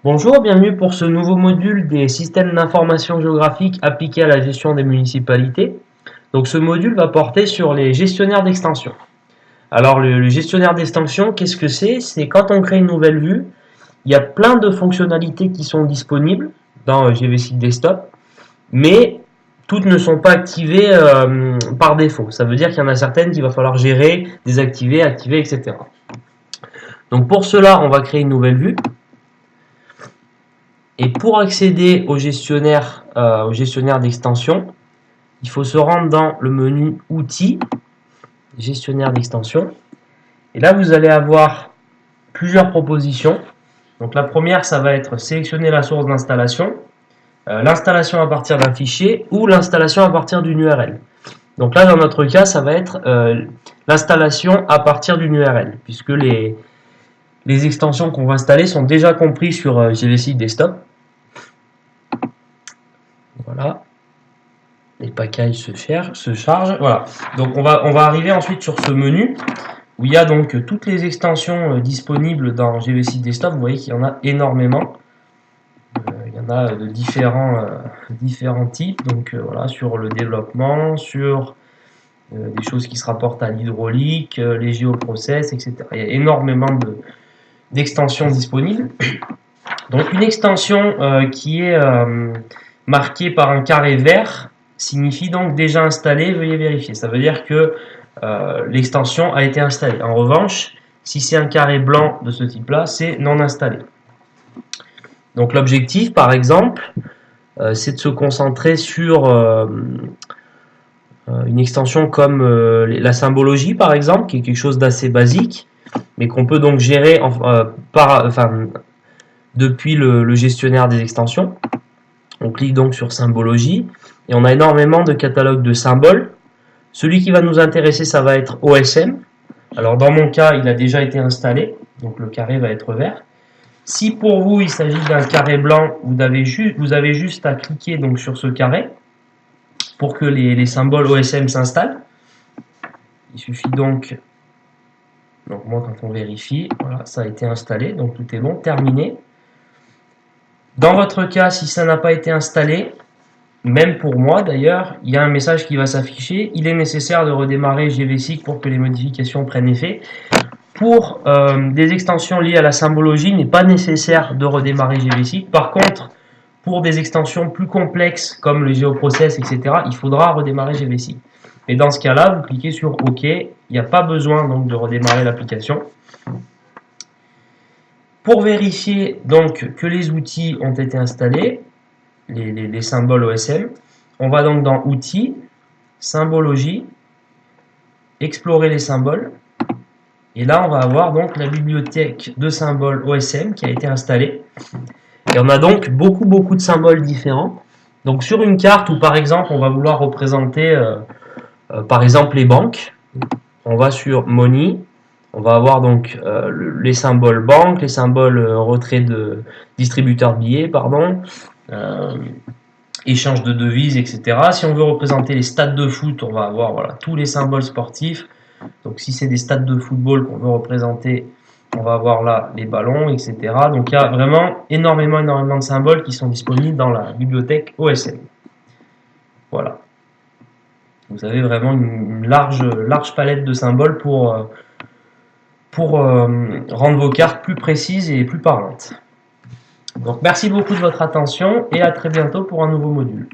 Bonjour, bienvenue pour ce nouveau module des systèmes d'information géographique appliqués à la gestion des municipalités. Donc ce module va porter sur les gestionnaires d'extension. Alors le gestionnaire d'extension, qu'est-ce que c'est? C'est quand on crée une nouvelle vue, il y a plein de fonctionnalités qui sont disponibles dans GVSIG Desktop, mais toutes ne sont pas activées par défaut. Ça veut dire qu'il y en a certaines qu'il va falloir gérer, désactiver, activer, etc. Donc pour cela, on va créer une nouvelle vue. Et pour accéder au gestionnaire d'extension, il faut se rendre dans le menu Outils, gestionnaire d'extension. Et là, vous allez avoir plusieurs propositions. Donc la première, ça va être sélectionner la source d'installation, l'installation à partir d'un fichier ou l'installation à partir d'une URL. Donc là, dans notre cas, ça va être l'installation à partir d'une URL, puisque les extensions qu'on va installer sont déjà comprises sur GVSIG Desktop. Voilà. Les packages se chargent. Voilà. Donc on va arriver ensuite sur ce menu où il y a donc toutes les extensions disponibles dans GVSIG Desktop. Vous voyez qu'il y en a énormément. Il y en a de différents types. Donc voilà, sur le développement, sur des choses qui se rapportent à l'hydraulique, les géoprocess, etc. Il y a énormément d'extensions disponibles. Donc une extension qui est marquée par un carré vert signifie donc déjà installé, veuillez vérifier. Ça veut dire que l'extension a été installée. En revanche, si c'est un carré blanc de ce type-là, c'est non installé. Donc l'objectif, par exemple, c'est de se concentrer sur une extension comme la symbologie, par exemple, qui est quelque chose d'assez basique, mais qu'on peut donc gérer depuis le gestionnaire des extensions. On clique donc sur symbologie et on a énormément de catalogues de symboles. Celui qui va nous intéresser, ça va être OSM. Alors dans mon cas, il a déjà été installé, donc le carré va être vert. Si pour vous, il s'agit d'un carré blanc, vous avez juste à cliquer donc sur ce carré pour que les symboles OSM s'installent. Il suffit donc moi quand on vérifie, voilà, ça a été installé, donc tout est bon, terminé. Dans votre cas, si ça n'a pas été installé, même pour moi d'ailleurs, il y a un message qui va s'afficher. Il est nécessaire de redémarrer GVSIG pour que les modifications prennent effet. Pour des extensions liées à la symbologie, il n'est pas nécessaire de redémarrer GVSIG. Par contre, pour des extensions plus complexes comme le géoprocess, etc., il faudra redémarrer GVSIG. Et dans ce cas-là, vous cliquez sur OK. Il n'y a pas besoin donc de redémarrer l'application. Pour vérifier donc que les outils ont été installés, les symboles OSM, on va donc dans Outils, Symbologie, Explorer les symboles. Et là, on va avoir donc la bibliothèque de symboles OSM qui a été installée. Et on a donc beaucoup de symboles différents. Donc sur une carte où par exemple on va vouloir représenter par exemple les banques, on va sur Money. On va avoir donc les symboles banque, les symboles retrait de distributeur de billets, échange de devises, etc. Si on veut représenter les stades de foot, on va avoir voilà, tous les symboles sportifs. Donc si c'est des stades de football qu'on veut représenter, on va avoir là les ballons, etc. Donc il y a vraiment énormément de symboles qui sont disponibles dans la bibliothèque OSM. Voilà. Vous avez vraiment une large palette de symboles pour rendre vos cartes plus précises et plus parlantes. Donc merci beaucoup de votre attention et à très bientôt pour un nouveau module.